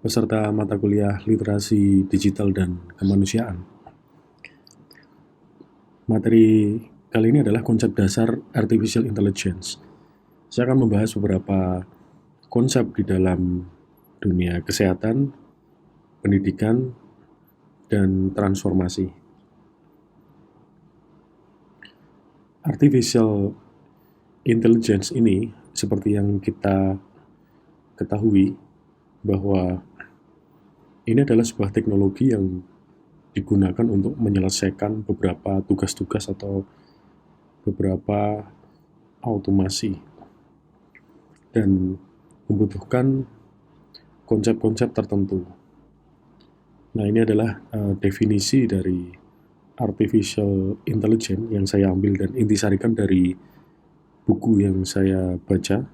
peserta mata kuliah literasi digital dan kemanusiaan. Materi kali ini adalah konsep dasar artificial intelligence. Saya akan membahas beberapa konsep di dalam dunia kesehatan, pendidikan, dan transformasi. Artificial intelligence ini, seperti yang kita ketahui, bahwa ini adalah sebuah teknologi yang digunakan untuk menyelesaikan beberapa tugas-tugas atau beberapa automasi dan membutuhkan konsep-konsep tertentu. Nah, ini adalah definisi dari artificial intelligence yang saya ambil dan intisarikan dari buku yang saya baca.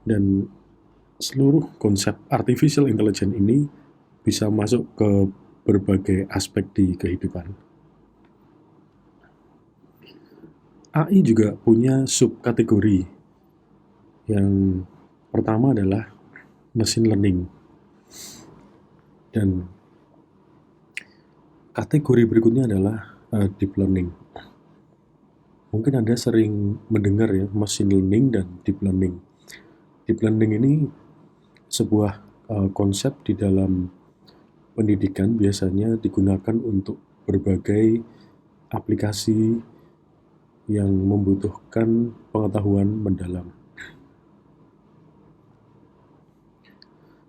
Dan seluruh konsep artificial intelligence ini bisa masuk ke berbagai aspek di kehidupan. AI juga punya subkategori. Yang pertama adalah machine learning. Dan kategori berikutnya adalah deep learning. Mungkin Anda sering mendengar ya, machine learning dan deep learning. Deep learning ini sebuah konsep di dalam pendidikan, biasanya digunakan untuk berbagai aplikasi yang membutuhkan pengetahuan mendalam.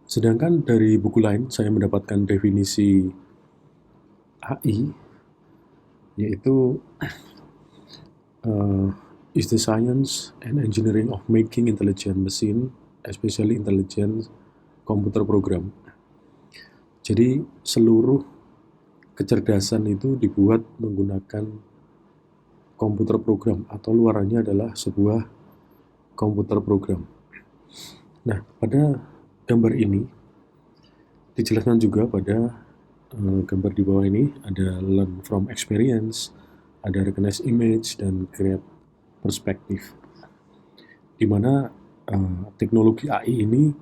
Sedangkan dari buku lain saya mendapatkan definisi AI, yaitu is the science and engineering of making intelligent machine, especially intelligent computer program. Jadi seluruh kecerdasan itu dibuat menggunakan komputer program, atau luarannya adalah sebuah komputer program. Nah, pada gambar ini dijelaskan juga pada gambar di bawah ini ada learn from experience, ada recognize image, dan create perspective, di mana teknologi AI ini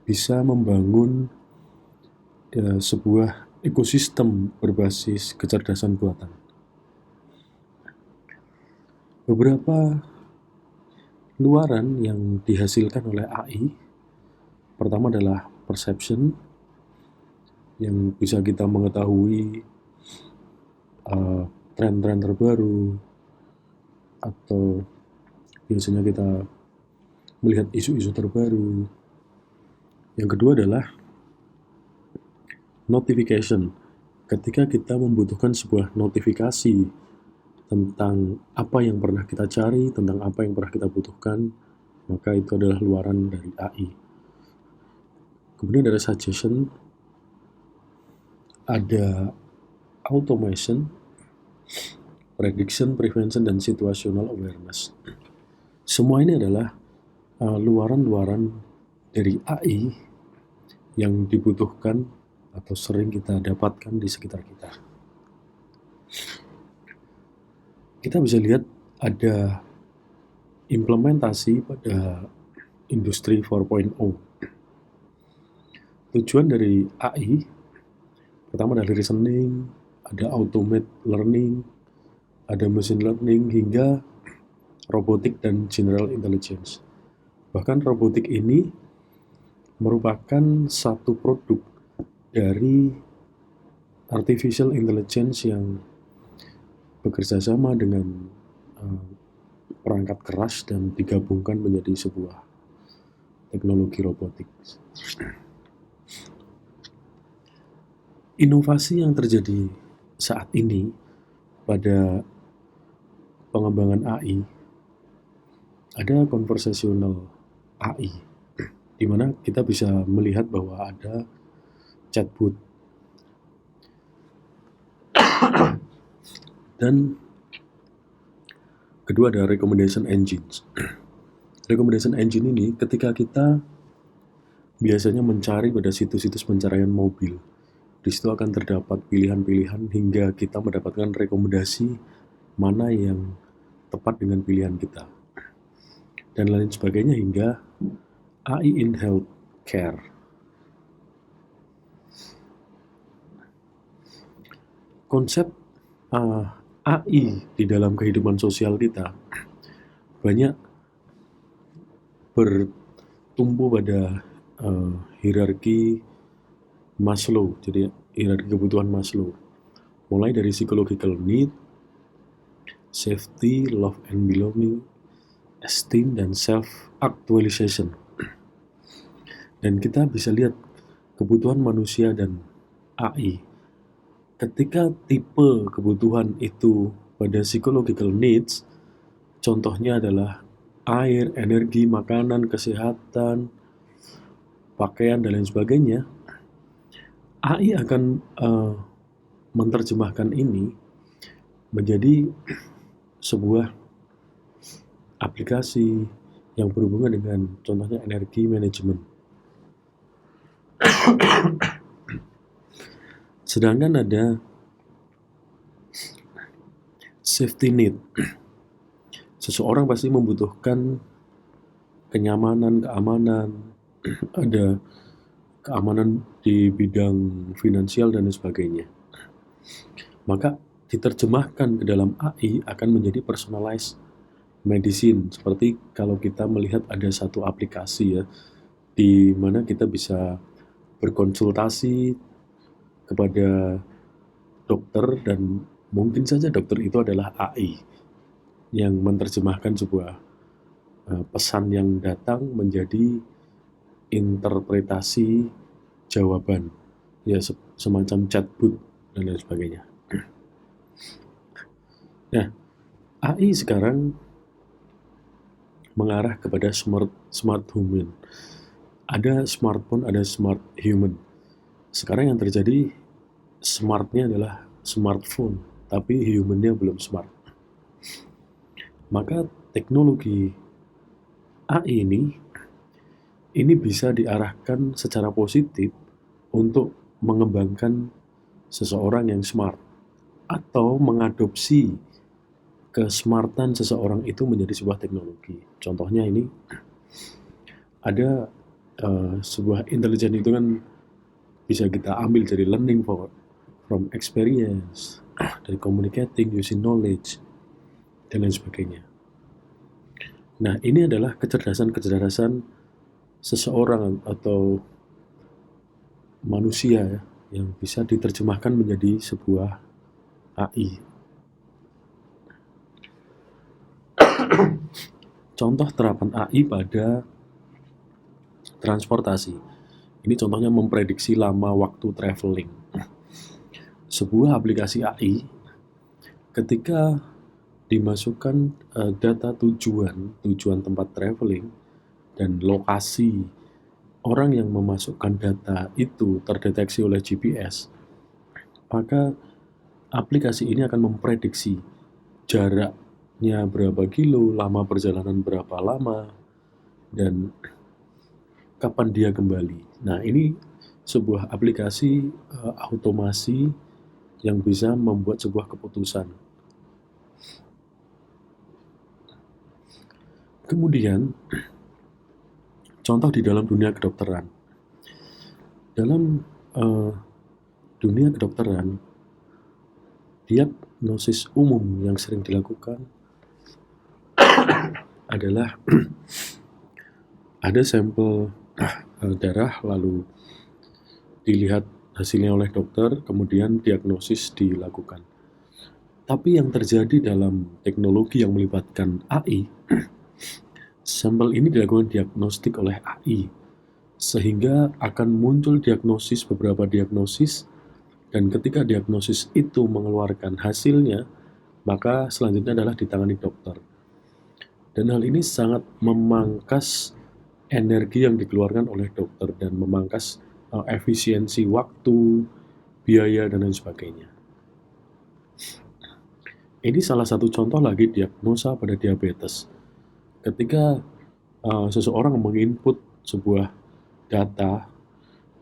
bisa membangun sebuah ekosistem berbasis kecerdasan buatan. Beberapa luaran yang dihasilkan oleh AI, pertama adalah perception, yang bisa kita mengetahui tren-tren terbaru, atau biasanya kita melihat isu-isu terbaru. Yang kedua adalah notification. Ketika kita membutuhkan sebuah notifikasi tentang apa yang pernah kita cari, tentang apa yang pernah kita butuhkan, maka itu adalah luaran dari AI. Kemudian ada suggestion, ada automation, prediction, prevention, dan situational awareness. Semua ini adalah luaran-luaran dari AI yang dibutuhkan atau sering kita dapatkan di sekitar kita. Kita bisa lihat ada implementasi pada industri 4.0. Tujuan dari AI pertama dari reasoning, ada automate learning, ada machine learning, hingga robotik dan general intelligence. Bahkan robotik ini merupakan satu produk dari artificial intelligence yang bekerja sama dengan perangkat keras dan digabungkan menjadi sebuah teknologi robotik. Inovasi yang terjadi saat ini pada pengembangan AI, ada conversational AI, di mana kita bisa melihat bahwa ada chatbot dan kedua ada recommendation engines. Recommendation engine ini ketika kita biasanya mencari pada situs-situs pencarian mobil, di situ akan terdapat pilihan-pilihan hingga kita mendapatkan rekomendasi mana yang tepat dengan pilihan kita dan lain sebagainya, hingga AI in health, care. Konsep AI di dalam kehidupan sosial kita banyak bertumbuh pada hierarki Maslow, jadi hierarki kebutuhan Maslow, mulai dari psychological need, safety, love and belonging, esteem, dan self-actualization. Dan kita bisa lihat kebutuhan manusia dan AI. Ketika tipe kebutuhan itu pada psychological needs, contohnya adalah air, energi, makanan, kesehatan, pakaian, dan lain sebagainya, AI akan menerjemahkan ini menjadi sebuah aplikasi yang berhubungan dengan contohnya energi manajemen. Sedangkan ada safety need. Seseorang pasti membutuhkan kenyamanan, keamanan, ada keamanan di bidang finansial dan sebagainya. Maka diterjemahkan ke dalam AI akan menjadi personalized medicine. Seperti kalau kita melihat ada satu aplikasi ya, di mana kita bisa berkonsultasi kepada dokter dan mungkin saja dokter itu adalah AI yang menerjemahkan sebuah pesan yang datang menjadi interpretasi jawaban, ya semacam chatbot dan lain sebagainya. Nah, AI sekarang mengarah kepada smart human. Ada smartphone, ada smart human. Sekarang yang terjadi smartnya adalah smartphone, tapi humannya belum smart. Maka teknologi AI ini bisa diarahkan secara positif untuk mengembangkan seseorang yang smart atau mengadopsi kesmartan seseorang itu menjadi sebuah teknologi. Contohnya ini ada sebuah intelijen itu kan bisa kita ambil dari learning from experience, dari communicating using knowledge, dan lain sebagainya. Nah, ini adalah kecerdasan seseorang atau manusia ya, yang bisa diterjemahkan menjadi sebuah AI. Contoh terapan AI pada transportasi. Ini contohnya memprediksi lama waktu traveling. Sebuah aplikasi AI ketika dimasukkan data tujuan tempat traveling dan lokasi orang yang memasukkan data itu terdeteksi oleh GPS, maka aplikasi ini akan memprediksi jaraknya berapa kilo, lama perjalanan berapa lama, dan kapan dia kembali. Nah, ini sebuah aplikasi automasi yang bisa membuat sebuah keputusan. Kemudian, contoh di dalam dunia kedokteran. Dalam dunia kedokteran, diagnosis umum yang sering dilakukan adalah ada sampel darah lalu dilihat hasilnya oleh dokter, kemudian diagnosis dilakukan. Tapi yang terjadi dalam teknologi yang melibatkan AI, sampel ini dilakukan diagnostik oleh AI, sehingga akan muncul beberapa diagnosis, dan ketika diagnosis itu mengeluarkan hasilnya, maka selanjutnya adalah ditangani dokter. Dan hal ini sangat memangkas energi yang dikeluarkan oleh dokter dan memangkas efisiensi waktu, biaya, dan lain sebagainya. Ini salah satu contoh lagi diagnosa pada diabetes. Ketika seseorang menginput sebuah data,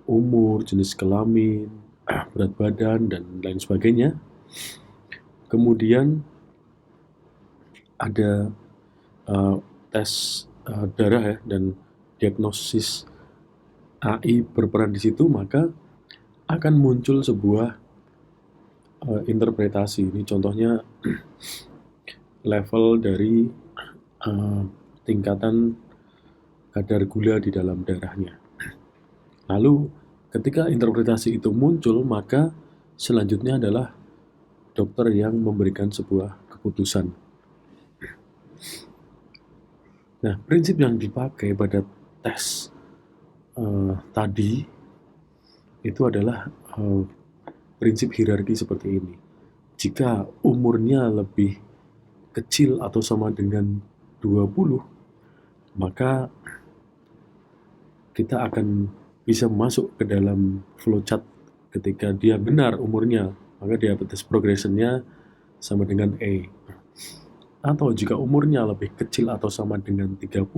umur, jenis kelamin, berat badan, dan lain sebagainya, kemudian ada tes darah ya, dan diagnosis AI berperan di situ, maka akan muncul sebuah interpretasi. Ini contohnya level dari tingkatan kadar gula di dalam darahnya. Lalu ketika interpretasi itu muncul, maka selanjutnya adalah dokter yang memberikan sebuah keputusan. Nah, prinsip yang dipakai pada tes tadi itu adalah prinsip hierarki seperti ini. Jika umurnya lebih kecil atau sama dengan 20, maka kita akan bisa masuk ke dalam flowchart ketika dia benar umurnya, maka diabetes progressionnya sama dengan E. Atau jika umurnya lebih kecil atau sama dengan 30,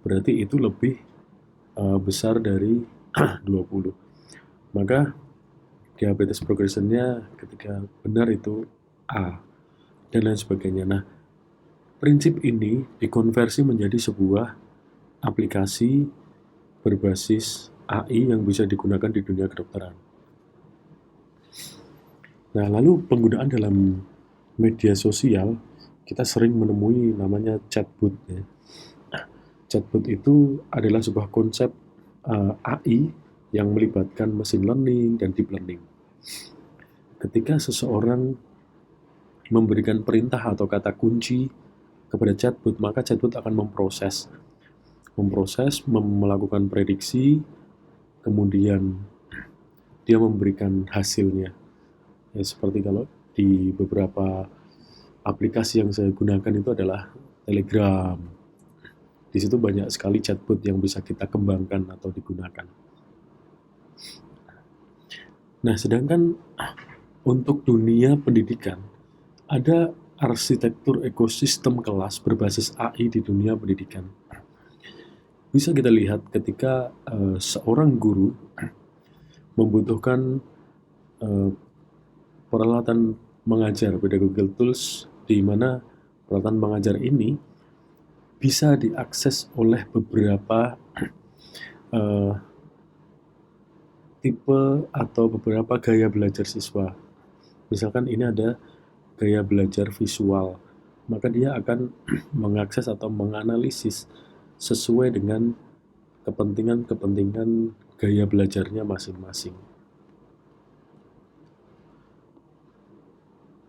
berarti itu lebih besar dari 20. Maka diabetes progressionnya ketika benar itu A, dan lain sebagainya. Nah, prinsip ini dikonversi menjadi sebuah aplikasi berbasis AI yang bisa digunakan di dunia kedokteran. Nah, lalu penggunaan dalam media sosial, kita sering menemui namanya chatbot. Ya. Chatbot itu adalah sebuah konsep AI yang melibatkan machine learning dan deep learning. Ketika seseorang memberikan perintah atau kata kunci kepada chatbot, maka chatbot akan memproses, melakukan prediksi, kemudian dia memberikan hasilnya. Ya, seperti kalau di beberapa aplikasi yang saya gunakan itu adalah Telegram. Di situ banyak sekali chatbot yang bisa kita kembangkan atau digunakan. Nah, sedangkan untuk dunia pendidikan, ada arsitektur ekosistem kelas berbasis AI di dunia pendidikan. Bisa kita lihat ketika seorang guru membutuhkan peralatan mengajar pedagogical tools, di mana peralatan mengajar ini bisa diakses oleh beberapa tipe atau beberapa gaya belajar siswa. Misalkan ini ada gaya belajar visual, maka dia akan mengakses atau menganalisis sesuai dengan kepentingan gaya belajarnya masing-masing.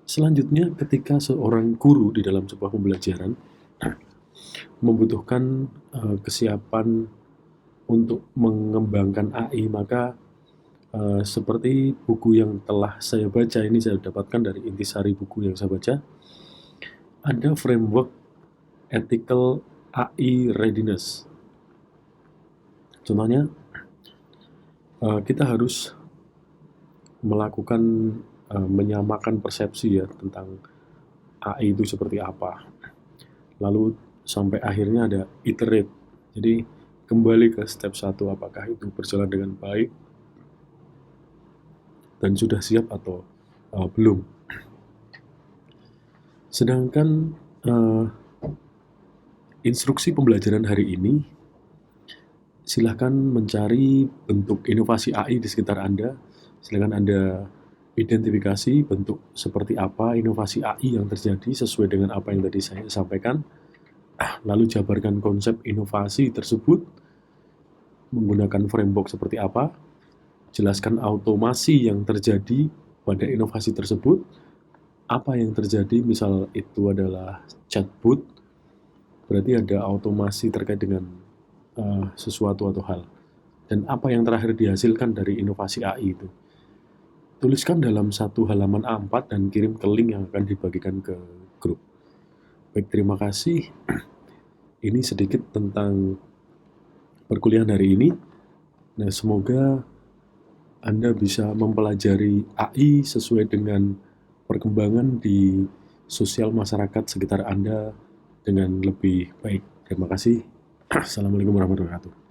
Selanjutnya, ketika seorang guru di dalam sebuah pembelajaran membutuhkan kesiapan untuk mengembangkan AI, maka seperti buku yang telah saya baca, ini saya dapatkan dari intisari buku yang saya baca, ada framework ethical AI readiness. Contohnya, kita harus melakukan menyamakan persepsi ya tentang AI itu seperti apa. Lalu sampai akhirnya ada iterate. Jadi kembali ke step 1, apakah itu berjalan dengan baik dan sudah siap atau belum. Sedangkan instruksi pembelajaran hari ini, silahkan mencari bentuk inovasi AI di sekitar Anda. Silahkan Anda identifikasi bentuk seperti apa inovasi AI yang terjadi sesuai dengan apa yang tadi saya sampaikan. Lalu jabarkan konsep inovasi tersebut menggunakan framework seperti apa. Jelaskan automasi yang terjadi pada inovasi tersebut. Apa yang terjadi, misal itu adalah chatbot, berarti ada automasi terkait dengan sesuatu atau hal. Dan apa yang terakhir dihasilkan dari inovasi AI itu. Tuliskan dalam satu halaman A4 dan kirim ke link yang akan dibagikan ke grup. Baik, terima kasih. Ini sedikit tentang perkuliahan hari ini. Nah, semoga Anda bisa mempelajari AI sesuai dengan perkembangan di sosial masyarakat sekitar Anda dengan lebih baik. Terima kasih. Assalamualaikum warahmatullahi wabarakatuh.